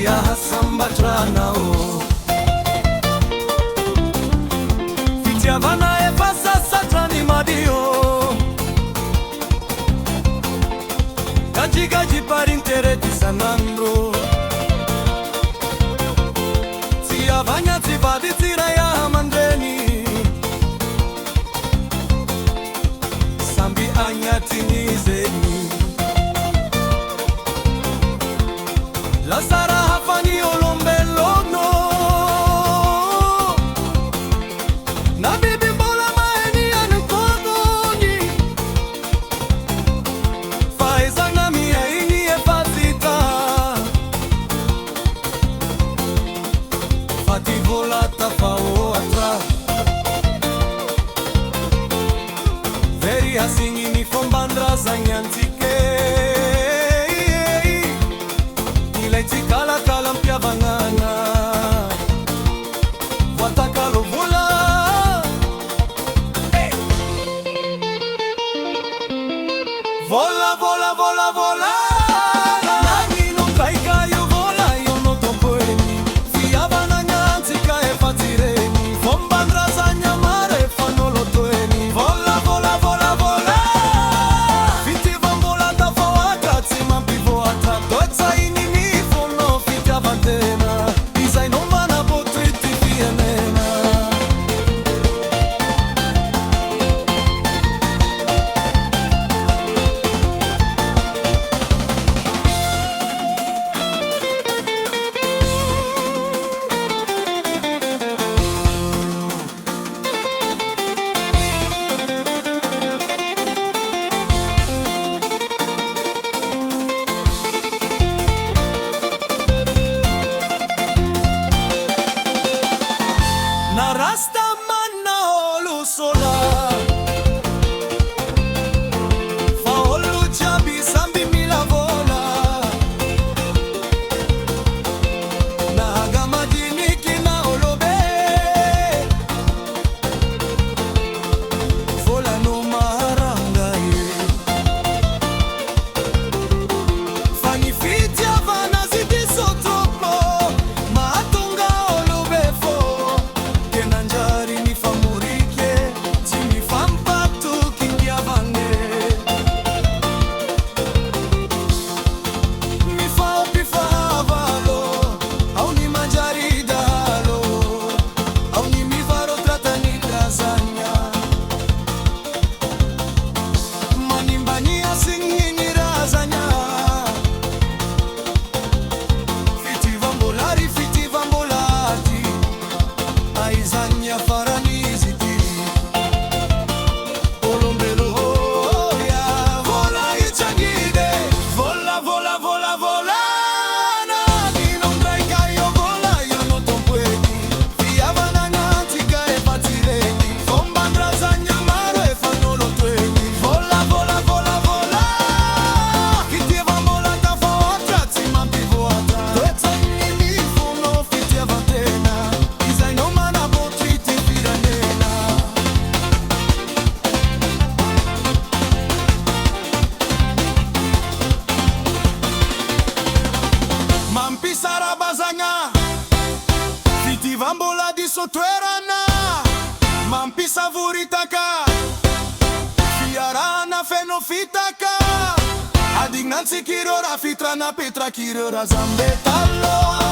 ya samba tranao fitia vana e passa satrani madio gaji gaji parintere ti sanandro sia vanya ti vadi tira ya mandreni sambi anya tinizeni la sara hafani olombelogno na bibi mbola maeni anukogoni faizanga mia ingi e fazita fati volata fao atra veri asingi ni fombandra zanyantike kala kala mpya vangana watakalo vola vola vola vola vola nani non caica io vola io non topoeni fiava na nyanzika e fatireni fombandra zanya mare fanno lotoeni vola vola vola vola fiti vambola da voa grazie ma pivo atra dozza Rasta manna olu sola fa olu jabi sambi mila vola na gama diniki na olobe vola no maranga ye fani fitia vana ziti sotropo matonga olobe fo nanjari ni famurike chini fampatu kingia vane mi fa pifavalo au ni manjari dalo au ni mi varo tratani gazanya manimbania singini razanya fiti vambolati aizanya faraniziti olombelo ya vola ichangide vola vola vola vola nani non traica io vola io non tompueni fiava na nyanzika e fatireni fombandra zanya maro e fanno lotueni vola vola vola vola fiti vambolata fotra zima pivo atra dozza inni funo fiti avatena izai no mana Mampi sarabazanga fiti vambola di sotwerana Mampi savuritaka fiarana fenofitaka adignanzi kirora fitrana petra kirora zambetalo